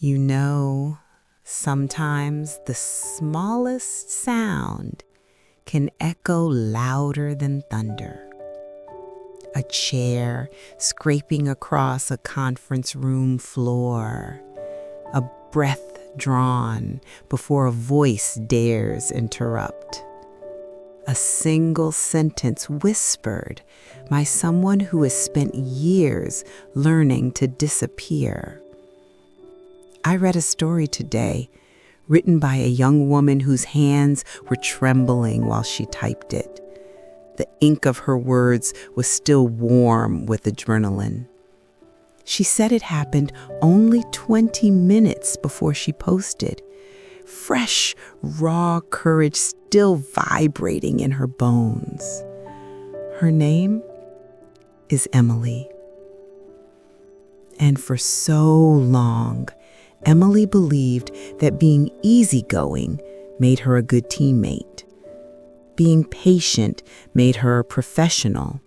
You know, sometimes the smallest sound can echo louder than thunder. A chair scraping across a conference room floor, a breath drawn before a voice dares interrupt. A single sentence whispered by someone who has spent years learning to disappear. I read a story today written by a young woman whose hands were trembling while she typed it. The ink of her words was still warm with adrenaline. She said it happened only 20 minutes before she posted. Fresh, raw courage still vibrating in her bones. Her name is Emily. And for so long, Emily believed that being easygoing made her a good teammate. Being patient made her a professional.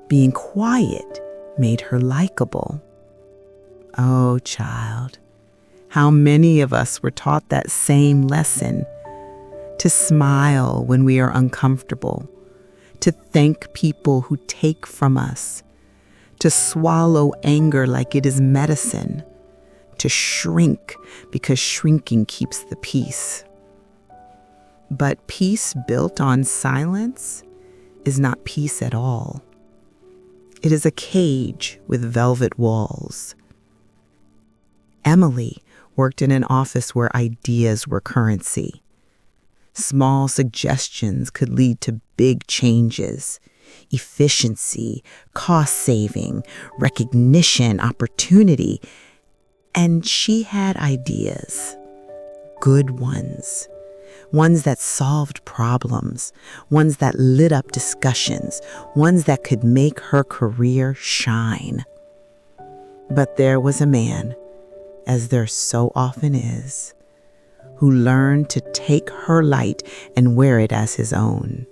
Being quiet made her likable. Oh, child, how many of us were taught that same lesson? To smile when we are uncomfortable, to thank people who take from us, to swallow anger like it is medicine, to shrink because shrinking keeps the peace. But peace built on silence is not peace at all. It is a cage with velvet walls. Emily worked in an office where ideas were currency. Small suggestions could lead to big changes. Efficiency, cost saving, recognition, opportunity. And she had ideas, good ones. Ones that solved problems, ones that lit up discussions, ones that could make her career shine. But there was a man, as there so often is, who learned to take her light and wear it as his own.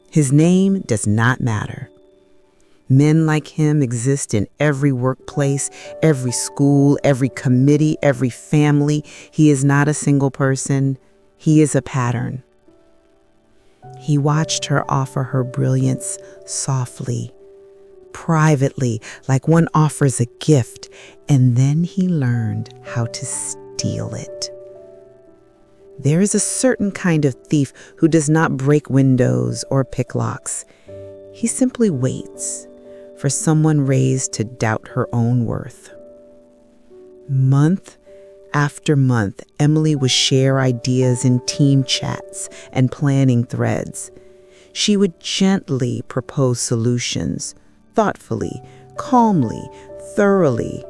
His name does not matter. Men like him exist in every workplace, every school, every committee, every family. He is not a single person. He is a pattern. He watched her offer her brilliance softly, privately, like one offers a gift, and then he learned how to steal it. There is a certain kind of thief who does not break windows or pick locks. He simply waits for someone raised to doubt her own worth. Month after month, Emily would share ideas in team chats and planning threads. She would gently propose solutions, thoughtfully, calmly, thoroughly.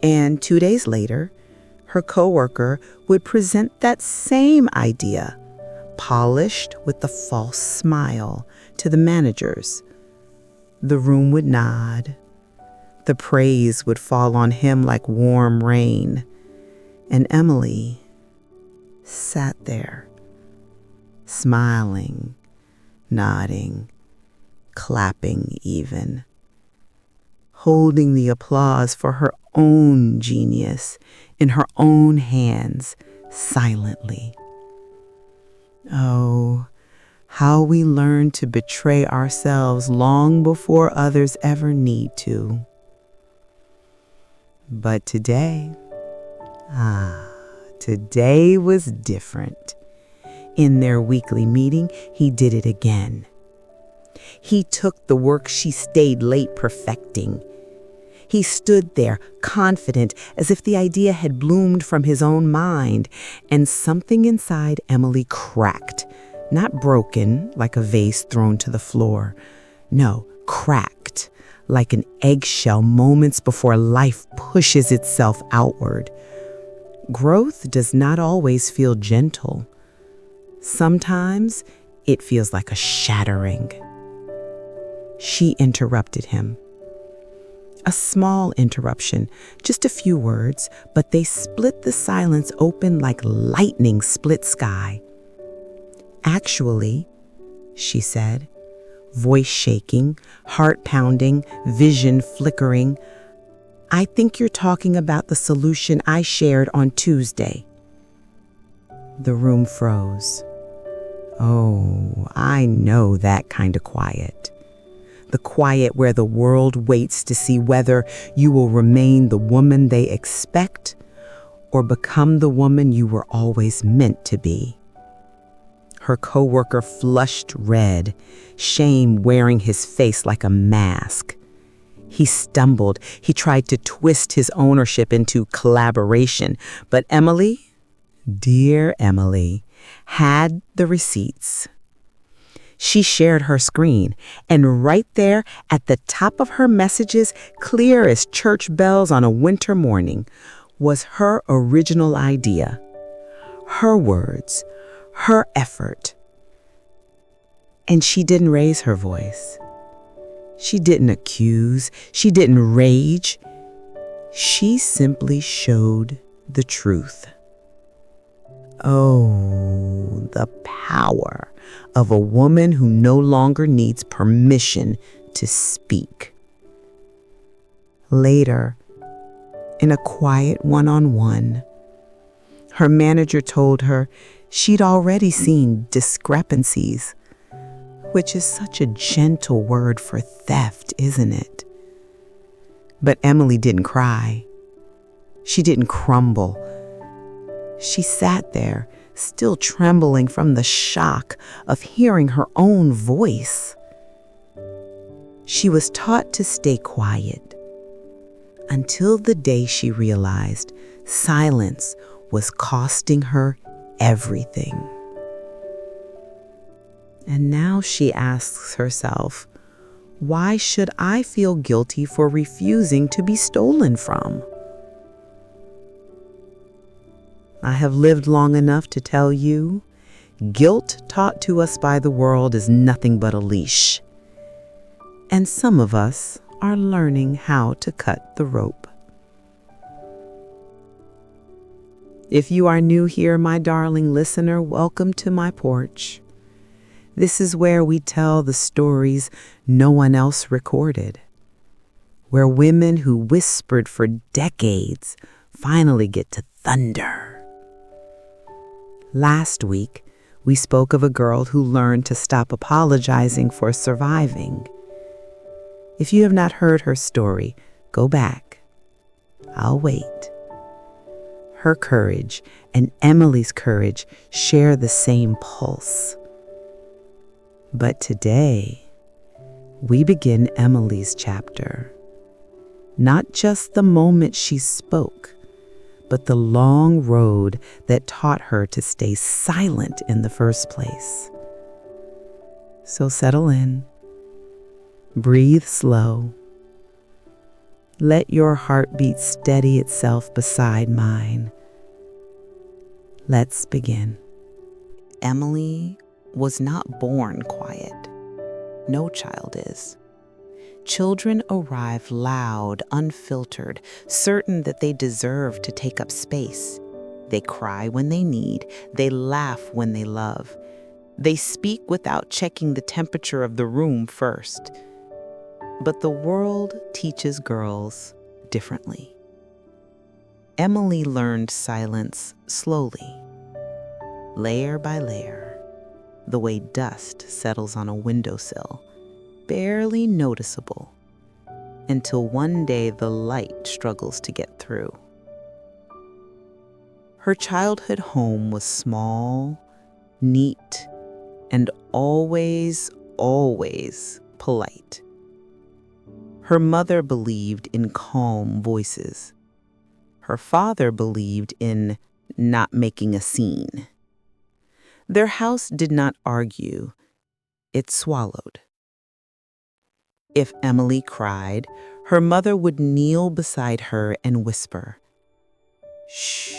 And 2 days later, her coworker would present that same idea, polished with a false smile, to the managers. The room would nod. The praise would fall on him like warm rain. And Emily sat there, smiling, nodding, clapping even, holding the applause for her own genius in her own hands silently. Oh, how we learn to betray ourselves long before others ever need to. But today was different. In their weekly meeting, he did it again. He took the work she stayed late perfecting. He stood there, confident, as if the idea had bloomed from his own mind, and something inside Emily cracked. Not broken, like a vase thrown to the floor. No, cracked, like an eggshell moments before life pushes itself outward. Growth does not always feel gentle. Sometimes it feels like a shattering. She interrupted him. A small interruption, just a few words, but they split the silence open like lightning split sky. Actually, she said, voice shaking, heart pounding, vision flickering, I think you're talking about the solution I shared on Tuesday." The room froze. Oh, I know that kind of quiet. The quiet where the world waits to see whether you will remain the woman they expect or become the woman you were always meant to be. Her coworker flushed red, shame wearing his face like a mask. He stumbled. He tried to twist his ownership into collaboration, but Emily, dear Emily, had the receipts. She shared her screen, and right there at the top of her messages, clear as church bells on a winter morning, was her original idea. Her words, her effort. And she didn't raise her voice. She didn't accuse. She didn't rage. She simply showed the truth. Oh, the power of a woman who no longer needs permission to speak. Later, in a quiet one-on-one, her manager told her she'd already seen discrepancies, which is such a gentle word for theft, isn't it? But Emily didn't cry. She didn't crumble. She sat there, still trembling from the shock of hearing her own voice. She was taught to stay quiet until the day she realized silence was costing her everything. And now she asks herself, why should I feel guilty for refusing to be stolen from? I have lived long enough to tell you, guilt taught to us by the world is nothing but a leash. And some of us are learning how to cut the rope. If you are new here, my darling listener, welcome to my porch. This is where we tell the stories no one else recorded, where women who whispered for decades finally get to thunder. Last week, we spoke of a girl who learned to stop apologizing for surviving. If you have not heard her story, go back. I'll wait. Her courage and Emily's courage share the same pulse. But today, we begin Emily's chapter. Not just the moment she spoke, but the long road that taught her to stay silent in the first place. So settle in. Breathe slow. Let your heartbeat steady itself beside mine. Let's begin. Emily was not born quiet. No child is. Children arrive loud, unfiltered, certain that they deserve to take up space. They cry when they need. They laugh when they love. They speak without checking the temperature of the room first. But the world teaches girls differently. Emily learned silence slowly, layer by layer, the way dust settles on a windowsill, barely noticeable, until one day the light struggles to get through. Her childhood home was small, neat, and always polite. Her mother believed in calm voices. Her father believed in not making a scene. Their house did not argue, it swallowed. If Emily cried, her mother would kneel beside her and whisper, "Shh,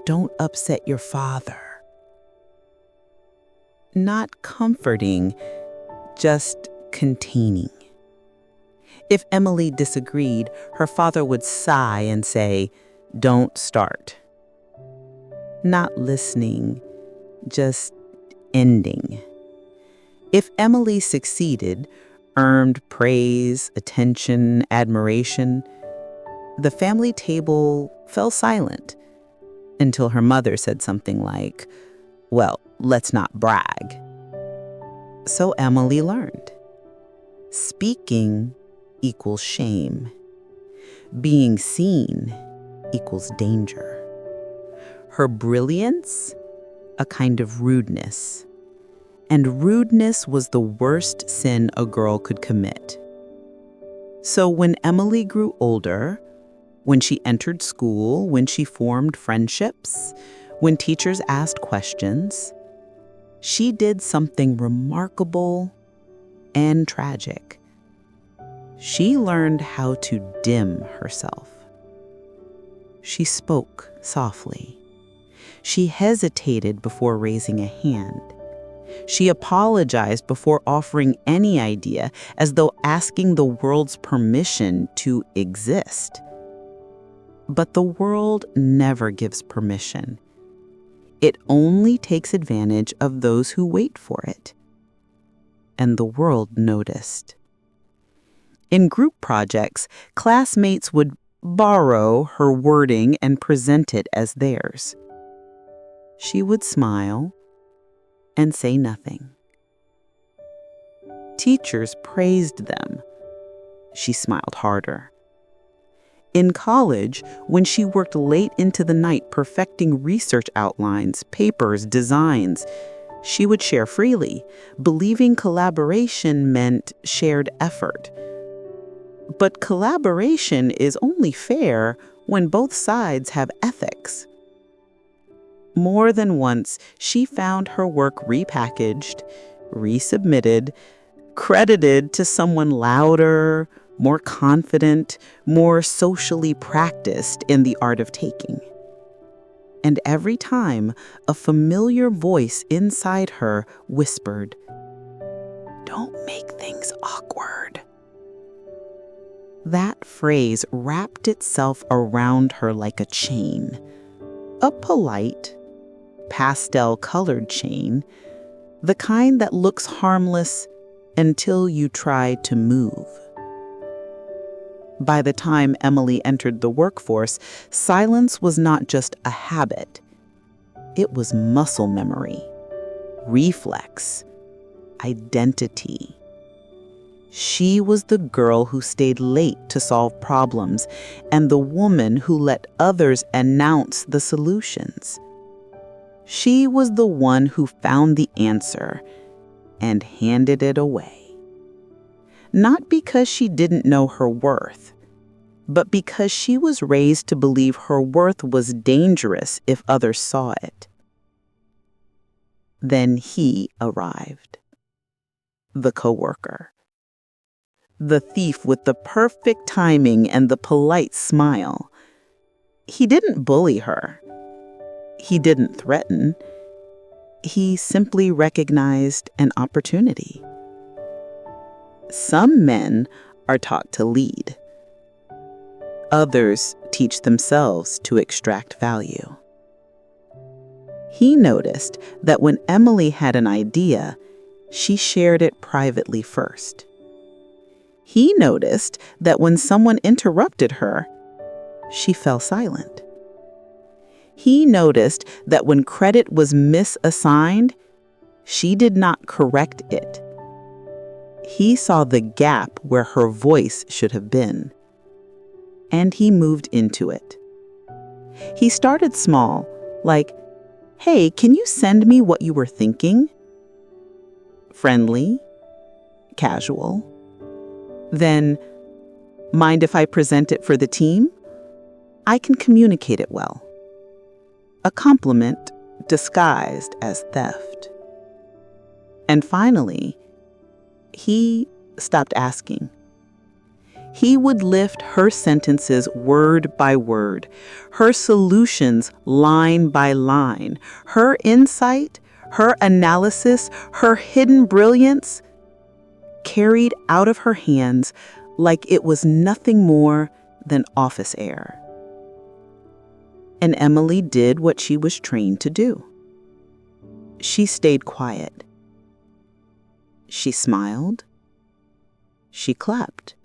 don't upset your father." Not comforting, just containing. If Emily disagreed, her father would sigh and say, "Don't start." Not listening, just ending. If Emily succeeded, earned praise, attention, admiration, The family table fell silent until her mother said something like, "Well, let's not brag." So Emily learned. Speaking equals shame. Being seen equals danger. Her brilliance, a kind of rudeness. And rudeness was the worst sin a girl could commit. So when Emily grew older, when she entered school, when she formed friendships, when teachers asked questions, she did something remarkable and tragic. She learned how to dim herself. She spoke softly. She hesitated before raising a hand. She apologized before offering any idea, as though asking the world's permission to exist. But the world never gives permission. It only takes advantage of those who wait for it. And the world noticed. In group projects, classmates would borrow her wording and present it as theirs. She would smile and say nothing. Teachers praised them. She smiled harder. In college, when she worked late into the night perfecting research outlines, papers, designs, she would share freely, believing collaboration meant shared effort. But collaboration is only fair when both sides have ethics. More than once, she found her work repackaged, resubmitted, credited to someone louder, more confident, more socially practiced in the art of taking. And every time, a familiar voice inside her whispered, "Don't make things awkward." That phrase wrapped itself around her like a chain, a polite, pastel-colored chain, the kind that looks harmless until you try to move. By the time Emily entered the workforce, silence was not just a habit. It was muscle memory, reflex, identity. She was the girl who stayed late to solve problems and the woman who let others announce the solutions. She was the one who found the answer and handed it away. Not because she didn't know her worth, but because she was raised to believe her worth was dangerous if others saw it. Then he arrived. The coworker. The thief with the perfect timing and the polite smile. He didn't bully her. He didn't threaten. He simply recognized an opportunity. Some men are taught to lead. Others teach themselves to extract value. He noticed that when Emily had an idea, she shared it privately first. He noticed that when someone interrupted her, she fell silent. He noticed that when credit was misassigned, she did not correct it. He saw the gap where her voice should have been, and he moved into it. He started small, like, "Hey, can you send me what you were thinking?" Friendly, casual. Then, "Mind if I present it for the team? I can communicate it well." A compliment disguised as theft. And finally, he stopped asking. He would lift her sentences word by word, her solutions line by line, her insight, her analysis, her hidden brilliance, carried out of her hands like it was nothing more than office air. And Emily did what she was trained to do. She stayed quiet. She smiled. She clapped.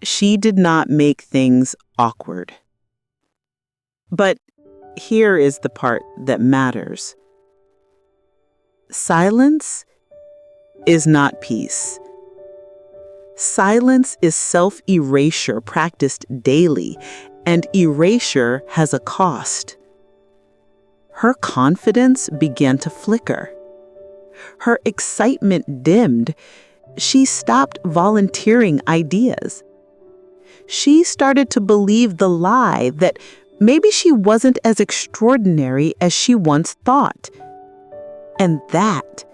She did not make things awkward. But here is the part that matters. Silence is not peace. Silence is self-erasure practiced daily, and erasure has a cost. Her confidence began to flicker. Her excitement dimmed. She stopped volunteering ideas. She started to believe the lie that maybe she wasn't as extraordinary as she once thought. And that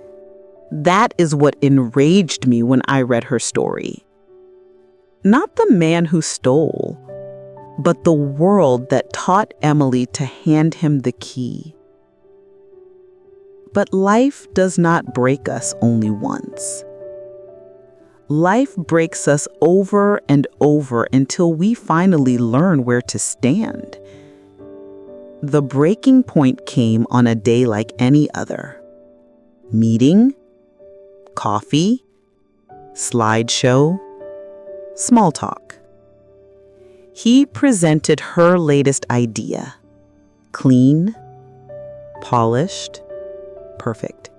is what enraged me when I read her story. Not the man who stole, but the world that taught Emily to hand him the key. But life does not break us only once. Life breaks us over and over until we finally learn where to stand. The breaking point came on a day like any other. Meeting, coffee, slideshow, small talk. He presented her latest idea. Clean, polished, perfect.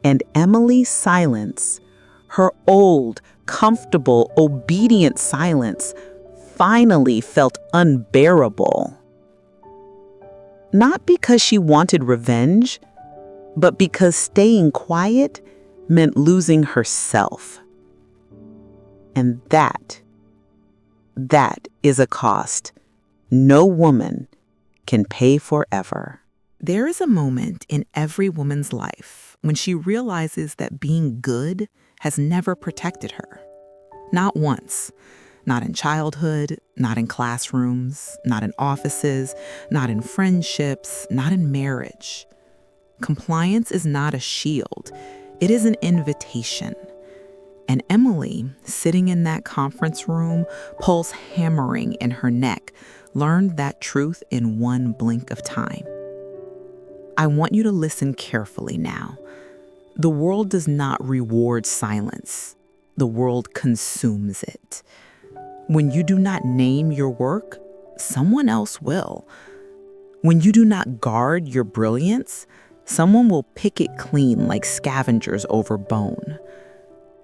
And Emily's silence, her old, comfortable, obedient silence, finally felt unbearable. Not because she wanted revenge, but because staying quiet meant losing herself. And that is a cost no woman can pay forever. There is a moment in every woman's life when she realizes that being good has never protected her. Not once. Not in childhood, not in classrooms, not in offices, not in friendships, not in marriage. Compliance is not a shield. It is an invitation. And Emily, sitting in that conference room, pulse hammering in her neck, learned that truth in one blink of time. I want you to listen carefully now. The world does not reward silence. The world consumes it. When you do not name your work, someone else will. When you do not guard your brilliance, someone will pick it clean like scavengers over bone.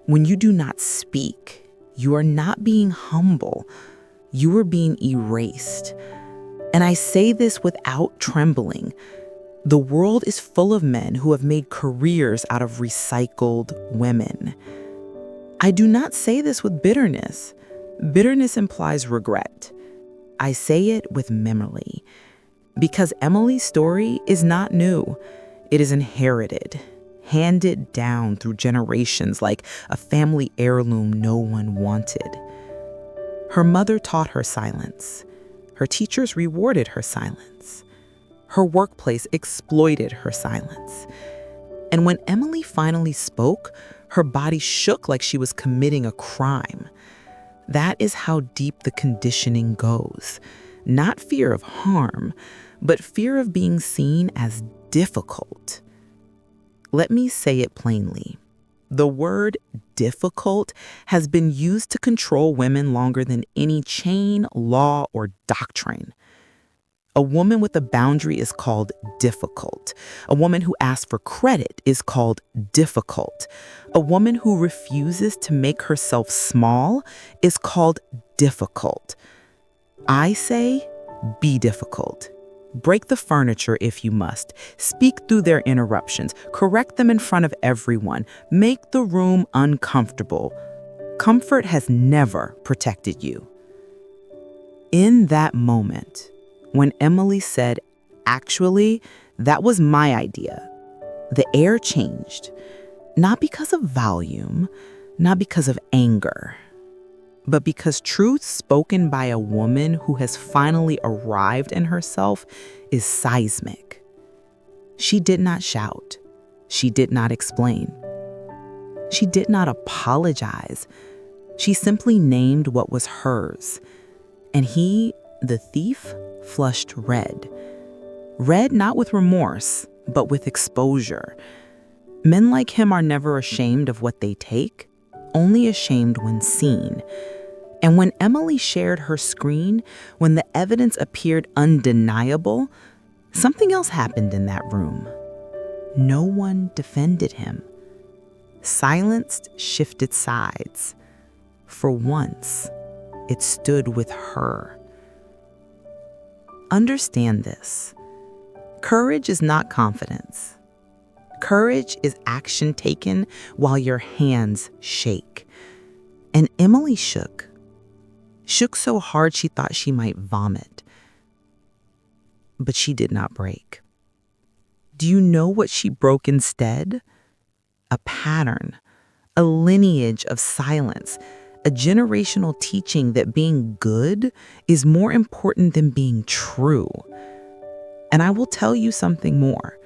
When you do not speak, you are not being humble. You are being erased. And I say this without trembling. The world is full of men who have made careers out of recycled women. I do not say this with bitterness. Bitterness implies regret. I say it with memory, because Emily's story is not new. It is inherited, handed down through generations like a family heirloom no one wanted. Her mother taught her silence. Her teachers rewarded her silence. Her workplace exploited her silence. And when Emily finally spoke, her body shook like she was committing a crime. That is how deep the conditioning goes. Not fear of harm, but fear of being seen as difficult. Let me say it plainly. The word difficult has been used to control women longer than any chain, law, or doctrine. A woman with a boundary is called difficult. A woman who asks for credit is called difficult. A woman who refuses to make herself small is called difficult. I say, be difficult. Break the furniture if you must. Speak through their interruptions. Correct them in front of everyone. Make the room uncomfortable. Comfort has never protected you. In that moment, when Emily said, actually, that was my idea, the air changed. Not because of volume, not because of anger, but because truth spoken by a woman who has finally arrived in herself is seismic. She did not shout. She did not explain. She did not apologize. She simply named what was hers. And he, the thief, flushed red. Red not with remorse, but with exposure. Men like him are never ashamed of what they take, only ashamed when seen. And when Emily shared her screen, when the evidence appeared undeniable, something else happened in that room. No one defended him. Silence shifted sides. For once, it stood with her. Understand this. Courage is not confidence. Courage is action taken while your hands shake. And Emily shook so hard she thought she might vomit. But she did not break. Do you know what she broke instead? A pattern, a lineage of silence, a generational teaching that being good is more important than being true. And I will tell you something more.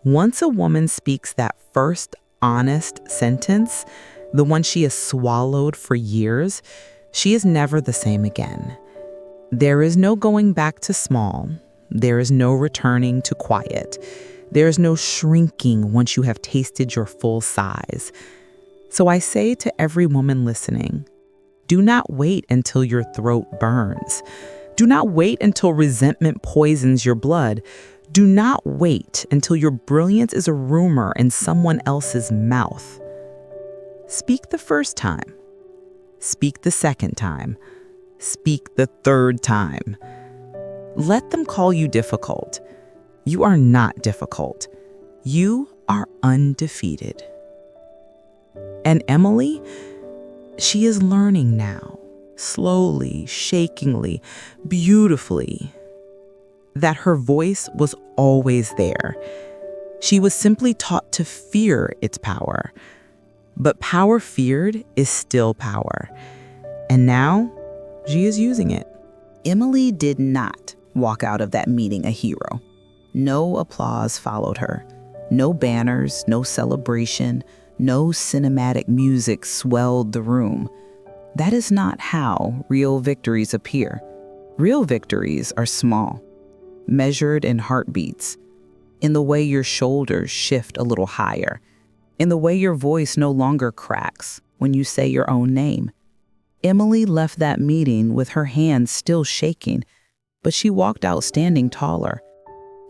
Once a woman speaks that first honest sentence, the one she has swallowed for years, she is never the same again. There is no going back to small. There is no returning to quiet. There is no shrinking once you have tasted your full size. So I say to every woman listening, do not wait until your throat burns. Do not wait until resentment poisons your blood. Do not wait until your brilliance is a rumor in someone else's mouth. Speak the first time. Speak the second time. Speak the third time. Let them call you difficult. You are not difficult. You are undefeated. And Emily, she is learning now, slowly, shakingly, beautifully, that her voice was always there. She was simply taught to fear its power. But power feared is still power. And now, she is using it. Emily did not walk out of that meeting a hero. No applause followed her. No banners, no celebration, no cinematic music swelled the room. That is not how real victories appear. Real victories are small, measured in heartbeats, in the way your shoulders shift a little higher, in the way your voice no longer cracks when you say your own name. Emily left that meeting with her hands still shaking, but she walked out standing taller.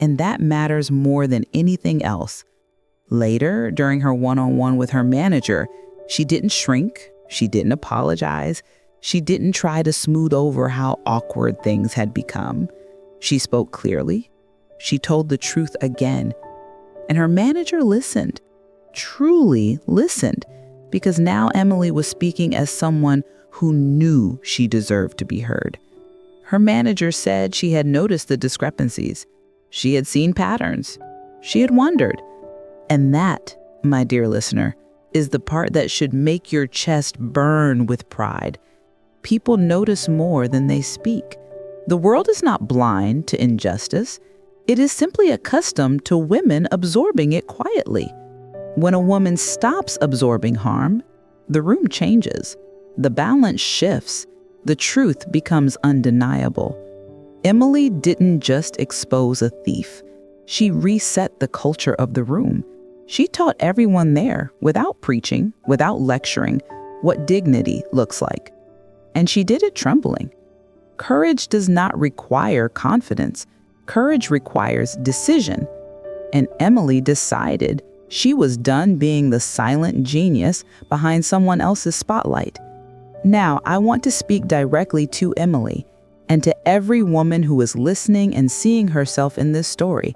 And that matters more than anything else. Later, during her one-on-one with her manager, she didn't shrink, she didn't apologize, she didn't try to smooth over how awkward things had become. She spoke clearly. She told the truth again. And her manager listened, truly listened, because now Emily was speaking as someone who knew she deserved to be heard. Her manager said she had noticed the discrepancies. She had seen patterns. She had wondered. And that, my dear listener, is the part that should make your chest burn with pride. People notice more than they speak. The world is not blind to injustice. It is simply accustomed to women absorbing it quietly. When a woman stops absorbing harm, the room changes. The balance shifts. The truth becomes undeniable. Emily didn't just expose a thief. She reset the culture of the room. She taught everyone there, without preaching, without lecturing, what dignity looks like. And she did it trembling. Courage does not require confidence. Courage requires decision. And Emily decided she was done being the silent genius behind someone else's spotlight. Now, I want to speak directly to Emily and to every woman who is listening and seeing herself in this story.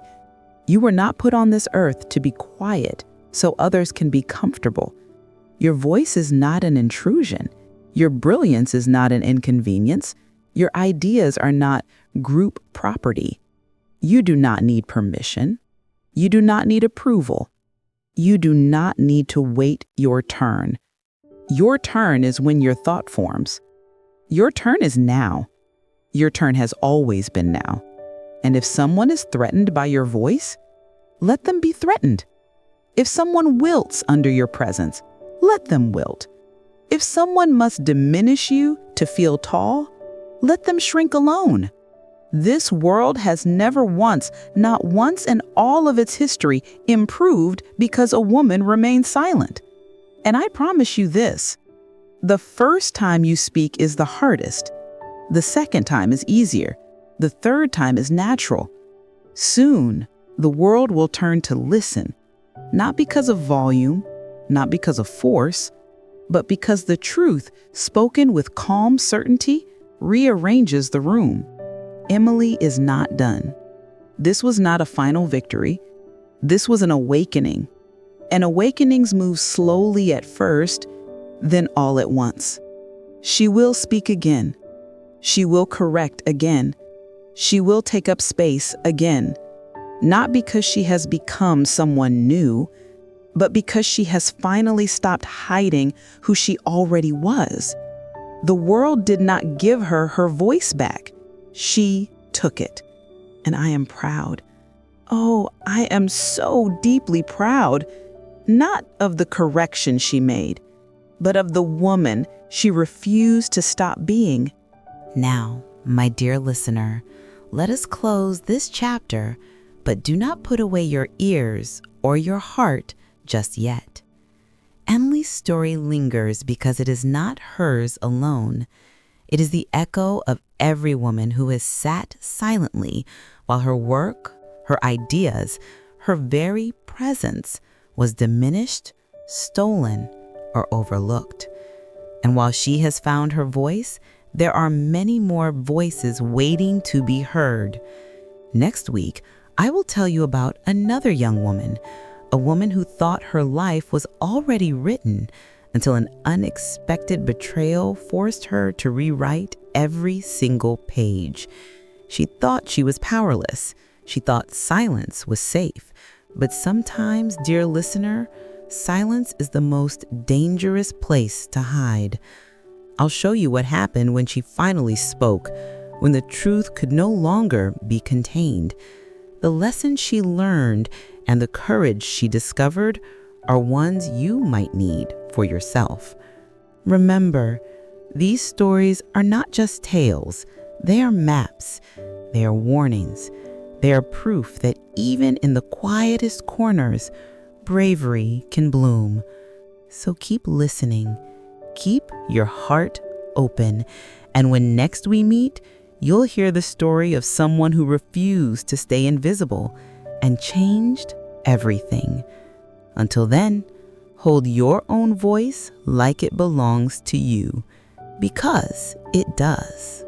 You were not put on this earth to be quiet so others can be comfortable. Your voice is not an intrusion. Your brilliance is not an inconvenience. Your ideas are not group property. You do not need permission. You do not need approval. You do not need to wait your turn. Your turn is when your thought forms. Your turn is now. Your turn has always been now. And if someone is threatened by your voice, let them be threatened. If someone wilts under your presence, let them wilt. If someone must diminish you to feel tall, let them shrink alone. This world has never once, not once in all of its history, improved because a woman remained silent. And I promise you this, The first time you speak is the hardest. The second time is easier. The third time is natural. Soon, the world will turn to listen, not because of volume, not because of force, but because the truth, spoken with calm certainty, rearranges the room. Emily is not done. This was not a final victory. This was an awakening. And awakenings move slowly at first, then all at once. She will speak again. She will correct again. She will take up space again. Not because she has become someone new, but because she has finally stopped hiding who she already was. The world did not give her her voice back. She took it. And I am proud. Oh, I am so deeply proud, not of the correction she made, but of the woman she refused to stop being. Now, my dear listener, let us close this chapter, but do not put away your ears or your heart just yet. Emily's story lingers because it is not hers alone. It is the echo of every woman who has sat silently while her work, her ideas, her very presence was diminished, stolen, or overlooked. And while she has found her voice, there are many more voices waiting to be heard. Next week, I will tell you about another young woman, a woman who thought her life was already written until an unexpected betrayal forced her to rewrite every single page. She thought she was powerless. She thought silence was safe. But sometimes, dear listener, silence is the most dangerous place to hide. I'll show you what happened when she finally spoke, when the truth could no longer be contained. The lessons she learned and the courage she discovered are ones you might need for yourself. Remember, these stories are not just tales. They are maps. They are warnings. They are proof that even in the quietest corners, bravery can bloom. So keep listening. Keep your heart open. And when next we meet, you'll hear the story of someone who refused to stay invisible and changed everything. Until then, hold your own voice like it belongs to you, because it does.